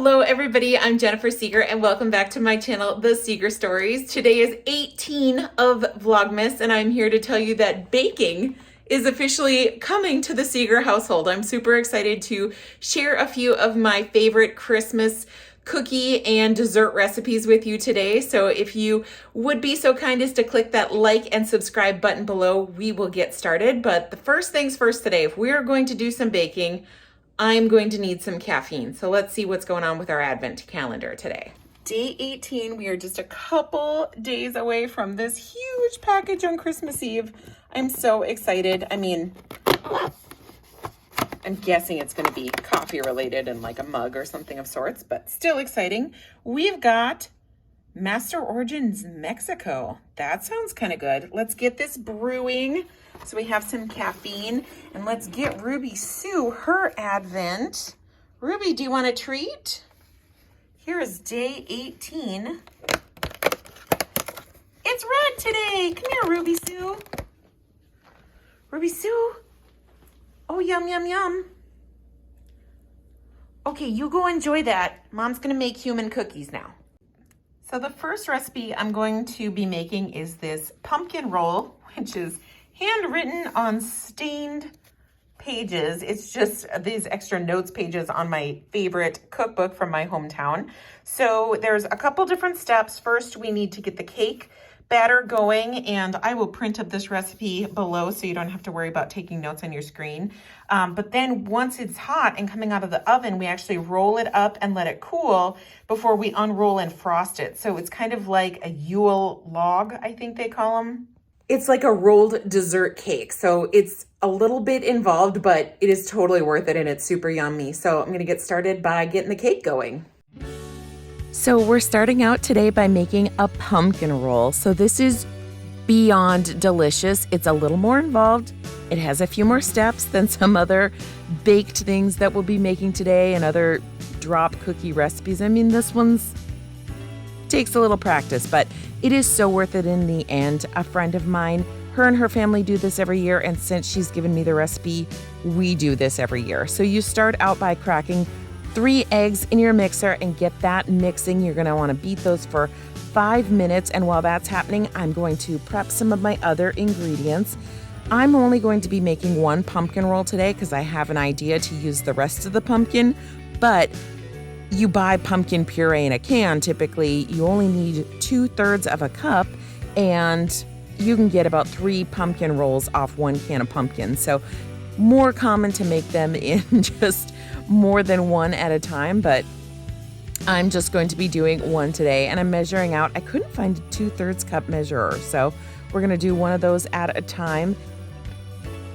Hello everybody, I'm Jennifer Seeger and welcome back to my channel, The Seeger Stories. Today is 18 of Vlogmas and I'm here to tell you that baking is officially coming to the Seeger household. I'm super excited to share a few of my favorite Christmas cookie and dessert recipes with you today. So if you would be so kind as to click that like and subscribe button below, we will get started. But the first things first today, if we're going to do some baking, I'm going to need some caffeine. So let's see what's going on with our advent calendar today. Day 18, we are just a couple days away from this huge package on Christmas Eve. I'm so excited. I mean, I'm guessing it's gonna be coffee related and like a mug or something of sorts, but still exciting. We've got Master Origins Mexico. That sounds kind of good. Let's get this brewing. So we have some caffeine and let's get Ruby Sue her advent. Ruby, do you want a treat? Here is day 18. It's red today. Come here, Ruby Sue. Ruby Sue. Oh, yum, yum, yum. Okay, you go enjoy that. Mom's gonna make human cookies now. So the first recipe I'm going to be making is this pumpkin roll, which is handwritten on stained pages. It's just these extra notes pages on my favorite cookbook from my hometown. So there's a couple different steps. First, we need to get the cake batter going, and I will print up this recipe below so you don't have to worry about taking notes on your screen. But then once it's hot and coming out of the oven, we actually roll it up and let it cool before we unroll and frost it. So it's kind of like a Yule log, I think they call them. It's like a rolled dessert cake. So it's a little bit involved, but it is totally worth it and it's super yummy. So I'm gonna get started by getting the cake going. So we're starting out today by making a pumpkin roll. So this is beyond delicious. It's a little more involved. It has a few more steps than some other baked things that we'll be making today and other drop cookie recipes. I mean, this one's takes a little practice, but it is so worth it in the end. A friend of mine, her and her family do this every year, and since she's given me the recipe, we do this every year. So you start out by cracking 3 eggs in your mixer and get that mixing. You're gonna wanna beat those for 5 minutes, and while that's happening, I'm going to prep some of my other ingredients. I'm only going to be making 1 pumpkin roll today because I have an idea to use the rest of the pumpkin, but you buy pumpkin puree in a can, typically you only need 2/3 of a cup, and you can get about 3 pumpkin rolls off 1 can of pumpkin. So more common to make them in just more than 1 at a time, but I'm just going to be doing 1 today, and I'm measuring out. I couldn't find a 2/3 cup measurer, so we're gonna do 1 of those at a time.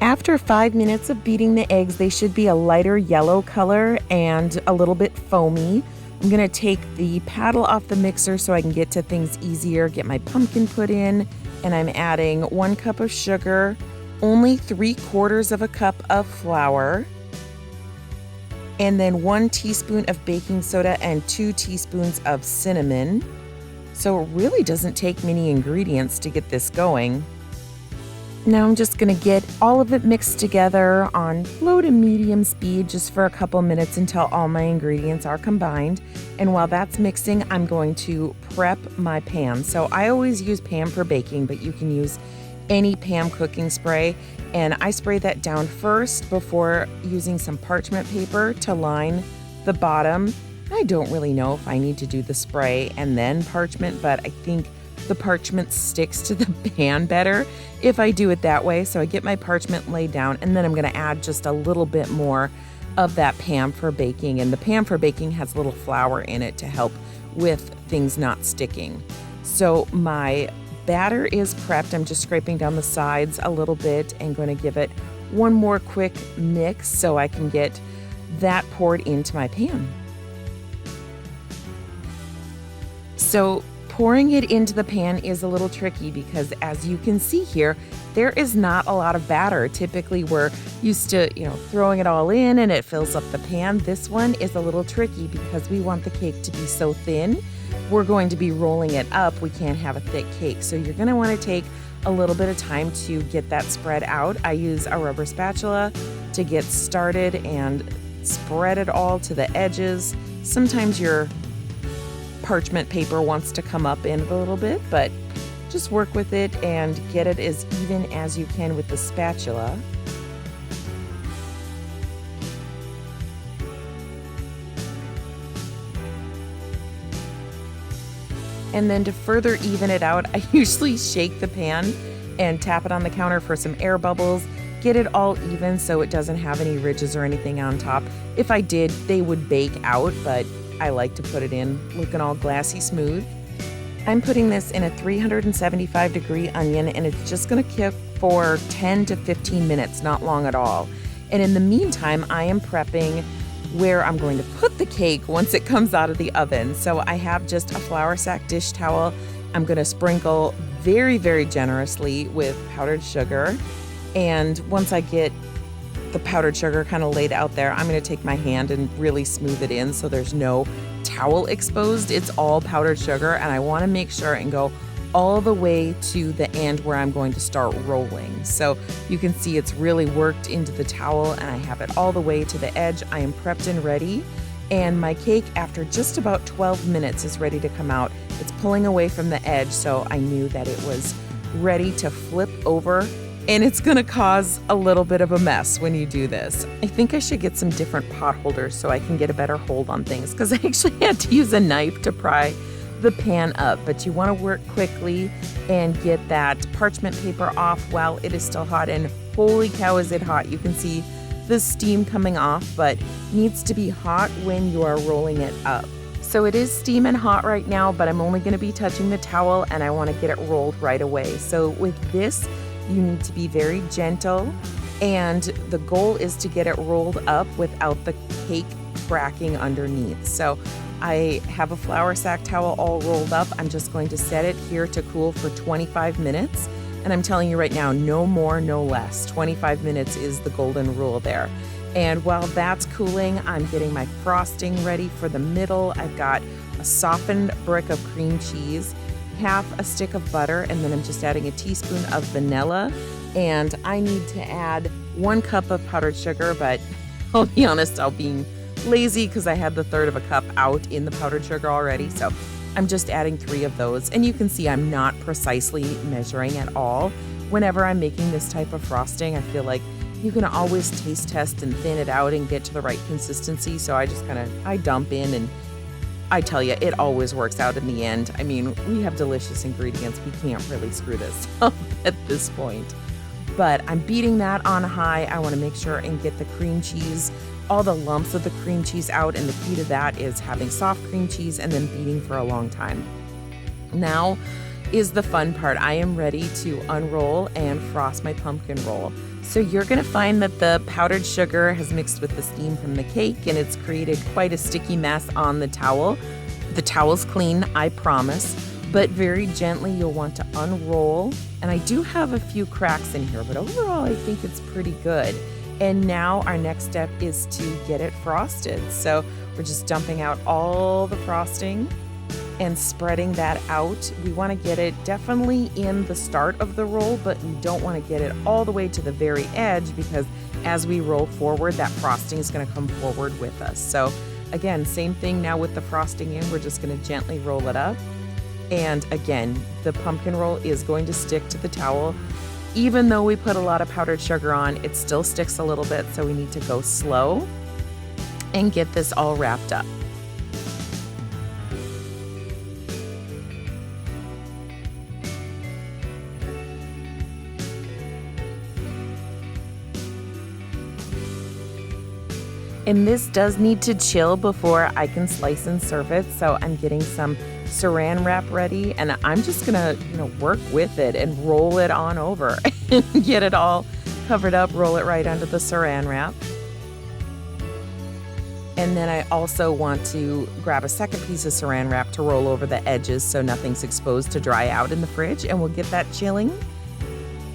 After 5 minutes of beating the eggs, they should be a lighter yellow color and a little bit foamy. I'm gonna take the paddle off the mixer so I can get to things easier, get my pumpkin put in, and I'm adding 1 cup of sugar, only 3/4 of a cup of flour, and then 1 teaspoon of baking soda and 2 teaspoons of cinnamon. So it really doesn't take many ingredients to get this going. Now I'm just gonna get all of it mixed together on low to medium speed just for a couple minutes until all my ingredients are combined. And while that's mixing, I'm going to prep my pan. So I always use Pam for baking, but you can use any Pam cooking spray. And I spray that down first before using some parchment paper to line the bottom. I don't really know if I need to do the spray and then parchment, but I think the parchment sticks to the pan better if I do it that way. So I get my parchment laid down, and then I'm gonna add just a little bit more of that Pam for baking. And the Pam for baking has a little flour in it to help with things not sticking. So my batter is prepped. I'm just scraping down the sides a little bit and going to give it 1 more quick mix so I can get that poured into my pan. So pouring it into the pan is a little tricky because, as you can see here, there is not a lot of batter. Typically we're used to, throwing it all in and it fills up the pan. This one is a little tricky because we want the cake to be so thin. We're going to be rolling it up. We can't have a thick cake. So you're gonna wanna take a little bit of time to get that spread out. I use a rubber spatula to get started and spread it all to the edges Sometimes your parchment paper wants to come up in it a little bit, but just work with it and get it as even as you can with the spatula. And then to further even it out, I usually shake the pan and tap it on the counter for some air bubbles, get it all even so it doesn't have any ridges or anything on top. If I did, they would bake out, but I like to put it in looking all glassy smooth. I'm putting this in a 375-degree onion, and it's just gonna cook for 10 to 15 minutes, not long at all. And in the meantime, I am prepping where I'm going to put the cake once it comes out of the oven. So I have just a flour sack dish towel. I'm gonna sprinkle very, very generously with powdered sugar. And once I get the powdered sugar kind of laid out there, I'm gonna take my hand and really smooth it in so there's no towel exposed. It's all powdered sugar, and I wanna make sure and go all the way to the end where I'm going to start rolling. So you can see it's really worked into the towel, and I have it all the way to the edge. I am prepped and ready. And my cake, after just about 12 minutes, is ready to come out. It's pulling away from the edge, so I knew that it was ready to flip over. And it's gonna cause a little bit of a mess when you do this. I think I should get some different pot holders so I can get a better hold on things, because I actually had to use a knife to pry the pan up. But you wanna work quickly and get that parchment paper off while it is still hot. And holy cow, is it hot. You can see the steam coming off, but needs to be hot when you are rolling it up. So it is steaming hot right now, but I'm only gonna be touching the towel, and I wanna get it rolled right away. So with this, you need to be very gentle, and the goal is to get it rolled up without the cake cracking underneath. So I have a flour sack towel all rolled up. I'm just going to set it here to cool for 25 minutes. And I'm telling you right now, no more, no less. 25 minutes is the golden rule there. And while that's cooling, I'm getting my frosting ready for the middle. I've got a softened brick of cream cheese, half a stick of butter, and then I'm just adding a teaspoon of vanilla. And I need to add 1 cup of powdered sugar, but I'll be honest, I'll be lazy because I had the third of a cup out in the powdered sugar already. So I'm just adding 3 of those. And you can see I'm not precisely measuring at all. Whenever I'm making this type of frosting, I feel like you can always taste test and thin it out and get to the right consistency. So I just I dump in, and I tell you, it always works out in the end. I mean, we have delicious ingredients. We can't really screw this up at this point. But I'm beating that on high. I want to make sure and get the cream cheese, all the lumps of the cream cheese out. And the key to that is having soft cream cheese and then beating for a long time. Now is the fun part. I am ready to unroll and frost my pumpkin roll. So you're gonna find that the powdered sugar has mixed with the steam from the cake, and it's created quite a sticky mess on the towel. The towel's clean, I promise, but very gently you'll want to unroll. And I do have a few cracks in here, but overall I think it's pretty good. And now our next step is to get it frosted. So we're just dumping out all the frosting and spreading that out. We want to get it definitely in the start of the roll, but we don't want to get it all the way to the very edge, because as we roll forward, that frosting is going to come forward with us. So again, same thing now with the frosting in. We're just going to gently roll it up. And again, the pumpkin roll is going to stick to the towel. Even though we put a lot of powdered sugar on, it still sticks a little bit, so we need to go slow and get this all wrapped up. And this does need to chill before I can slice and serve it. So I'm getting some saran wrap ready, and I'm just gonna, work with it and roll it on over and get it all covered up, roll it right onto the saran wrap. And then I also want to grab a second piece of saran wrap to roll over the edges so nothing's exposed to dry out in the fridge, and we'll get that chilling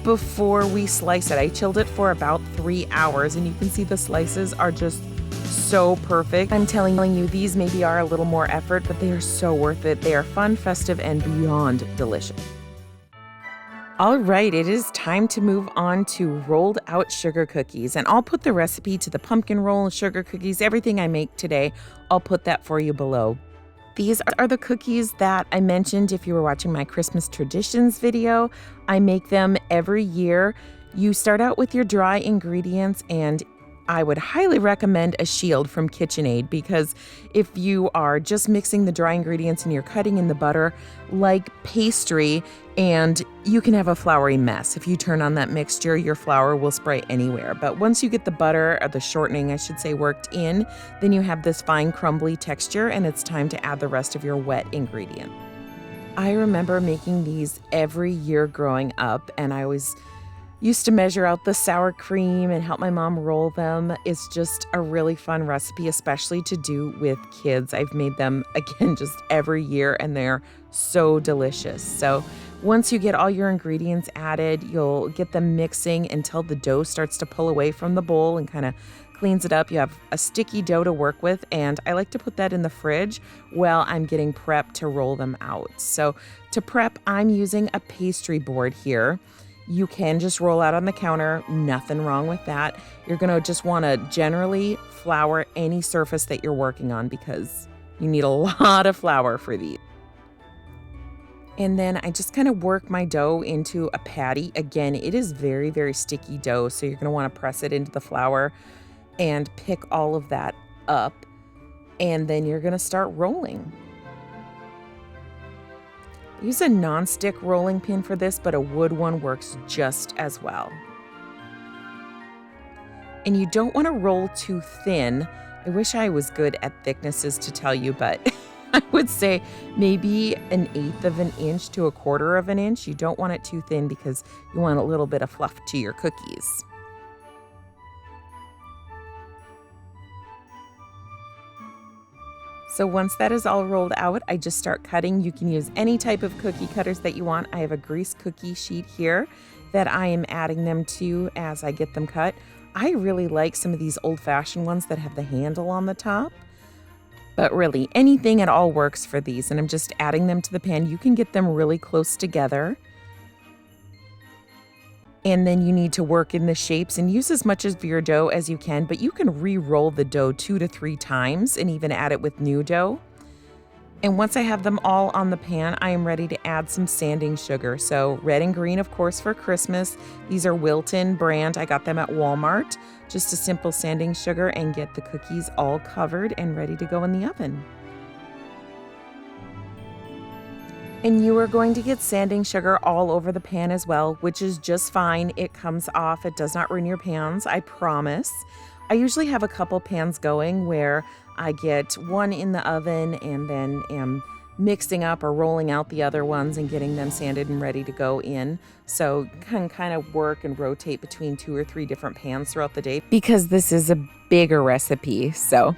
before we slice it. I chilled it for about 3 hours, and you can see the slices are just so perfect. I'm telling you, these maybe are a little more effort, but they are so worth it. They are fun, festive, and beyond delicious. All right, it is time to move on to rolled out sugar cookies. And I'll put the recipe to the pumpkin roll and sugar cookies, everything I make today, I'll put that for you below. These are the cookies that I mentioned if you were watching my Christmas traditions video. I make them every year. You start out with your dry ingredients, and I would highly recommend a shield from KitchenAid, because if you are just mixing the dry ingredients and you're cutting in the butter like pastry, and you can have a floury mess. If you turn on that mixture, your flour will spray anywhere. But once you get the butter, or the shortening, I should say, worked in, then you have this fine crumbly texture, and it's time to add the rest of your wet ingredient. I remember making these every year growing up, and I always used to measure out the sour cream and help my mom roll them. It's just a really fun recipe, especially to do with kids. I've made them, again, just every year, and they're so delicious. So once you get all your ingredients added, you'll get them mixing until the dough starts to pull away from the bowl and kind of cleans it up. You have a sticky dough to work with, and I like to put that in the fridge while I'm getting prepped to roll them out. So to prep, I'm using a pastry board here. You can just roll out on the counter, nothing wrong with that. You're gonna just wanna generally flour any surface that you're working on, because you need a lot of flour for these. And then I just kind of work my dough into a patty. Again, it is very, very sticky dough, so you're gonna wanna press it into the flour and pick all of that up. And then you're gonna start rolling. Use a non-stick rolling pin for this, but a wood one works just as well. And you don't want to roll too thin. I wish I was good at thicknesses to tell you, but I would say maybe 1/8 of an inch to 1/4 of an inch. You don't want it too thin, because you want a little bit of fluff to your cookies. So once that is all rolled out, I just start cutting. You can use any type of cookie cutters that you want. I have a grease cookie sheet here that I am adding them to as I get them cut. I really like some of these old-fashioned ones that have the handle on the top. But really, anything at all works for these, and I'm just adding them to the pan. You can get them really close together. And then you need to work in the shapes and use as much of your dough as you can, but you can re-roll the dough 2 to 3 times and even add it with new dough. And once I have them all on the pan, I am ready to add some sanding sugar. So red and green, of course, for Christmas. These are Wilton brand. I got them at Walmart. Just a simple sanding sugar, and get the cookies all covered and ready to go in the oven. And you are going to get sanding sugar all over the pan as well, which is just fine. It comes off. It does not ruin your pans, I promise. I usually have a couple pans going where I get one in the oven and then am mixing up or rolling out the other ones and getting them sanded and ready to go in. So can kind of work and rotate between 2 or 3 different pans throughout the day, because this is a bigger recipe. So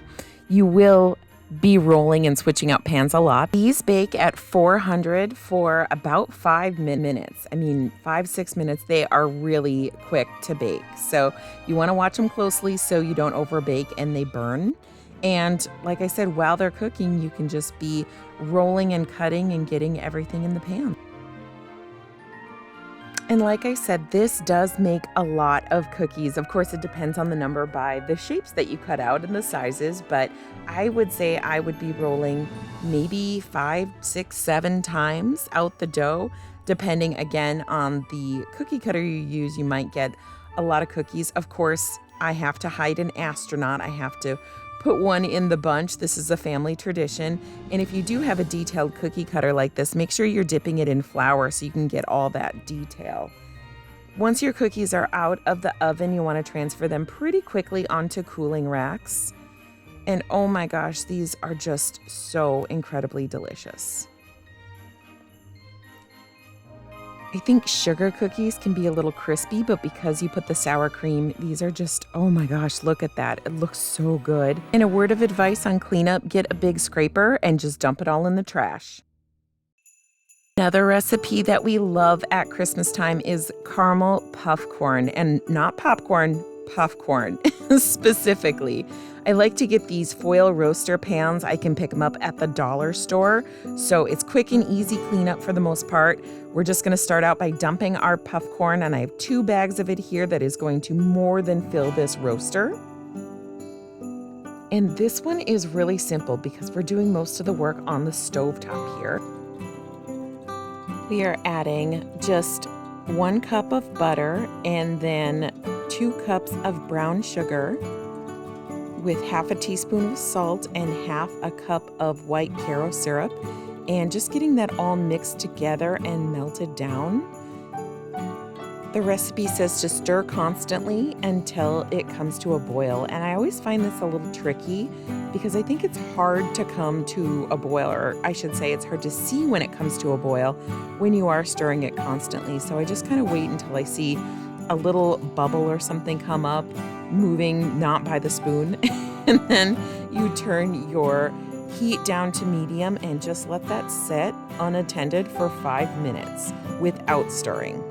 you will be rolling and switching out pans a lot. These bake at 400 for about 5 minutes. I mean, 5-6 minutes. They are really quick to bake. So you want to watch them closely so you don't overbake and they burn. And like I said, while they're cooking, you can just be rolling and cutting and getting everything in the pan. And like I said, this does make a lot of cookies. Of course, it depends on the number by the shapes that you cut out and the sizes, but I would say I would be rolling maybe 5, 6, 7 times out the dough. Depending, again, on the cookie cutter you use, you might get a lot of cookies. Of course, I have to hide an astronaut. I have to put one in the bunch. This is a family tradition. And if you do have a detailed cookie cutter like this, make sure you're dipping it in flour so you can get all that detail. Once your cookies are out of the oven, you want to transfer them pretty quickly onto cooling racks. And oh my gosh, these are just so incredibly delicious. I think sugar cookies can be a little crispy, but because you put the sour cream, these are just, oh my gosh, look at that. It looks so good. And a word of advice on cleanup, get a big scraper and just dump it all in the trash. Another recipe that we love at Christmas time is caramel puffcorn, and not popcorn, Puffcorn specifically. I like to get these foil roaster pans. I can pick them up at the dollar store. So it's quick and easy cleanup for the most part. We're just going to start out by dumping our puffcorn, and I have 2 bags of it here that is going to more than fill this roaster. And this one is really simple because we're doing most of the work on the stovetop here. We are adding just 1 cup of butter and then 2 cups of brown sugar with half a teaspoon of salt and half a cup of white Caro syrup, and just getting that all mixed together and melted down. The recipe says to stir constantly until it comes to a boil, and I always find this a little tricky because I think it's hard to come to a boil, or I should say it's hard to see when it comes to a boil when you are stirring it constantly. So I just kind of wait until I see a little bubble or something come up, moving not by the spoon, and then you turn your heat down to medium and just let that set unattended for 5 minutes without stirring.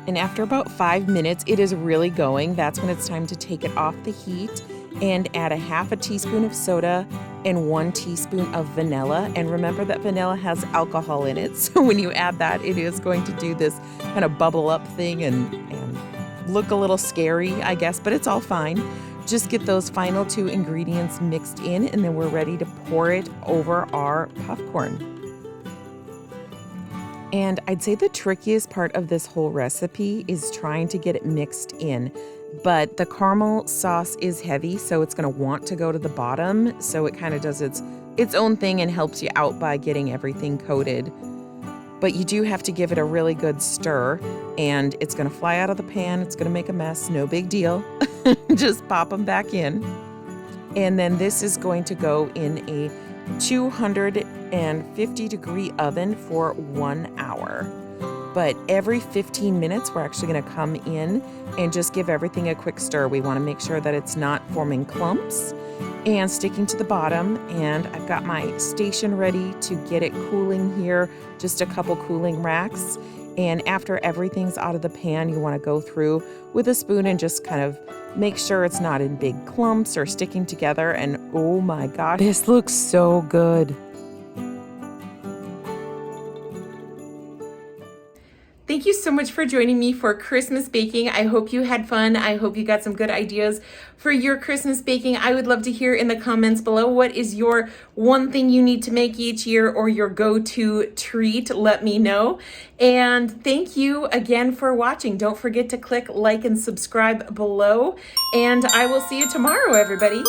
And after about 5 minutes, it is really going. That's when it's time to take it off the heat and add a half a teaspoon of soda and 1 teaspoon of vanilla. And remember that vanilla has alcohol in it. So when you add that, it is going to do this kind of bubble up thing and look a little scary, I guess, but it's all fine. Just get those final 2 ingredients mixed in, and then we're ready to pour it over our puffcorn. And I'd say the trickiest part of this whole recipe is trying to get it mixed in. But the caramel sauce is heavy, so it's going to want to go to the bottom. So it kind of does its own thing and helps you out by getting everything coated. But you do have to give it a really good stir, and it's going to fly out of the pan. It's going to make a mess. No big deal. Just pop them back in. And then this is going to go in a 250-degree oven for 1 hour. But every 15 minutes, we're actually going to come in and just give everything a quick stir. We want to make sure that it's not forming clumps and sticking to the bottom. And I've got my station ready to get it cooling here, just a couple cooling racks. And after everything's out of the pan, you want to go through with a spoon and just kind of make sure it's not in big clumps or sticking together. And oh my God, this looks so good. Thank you so much for joining me for Christmas baking. I hope you had fun. I hope you got some good ideas for your Christmas baking. I would love to hear in the comments below, what is your one thing you need to make each year or your go-to treat? Let me know. And thank you again for watching. Don't forget to click like and subscribe below. And I will see you tomorrow, everybody.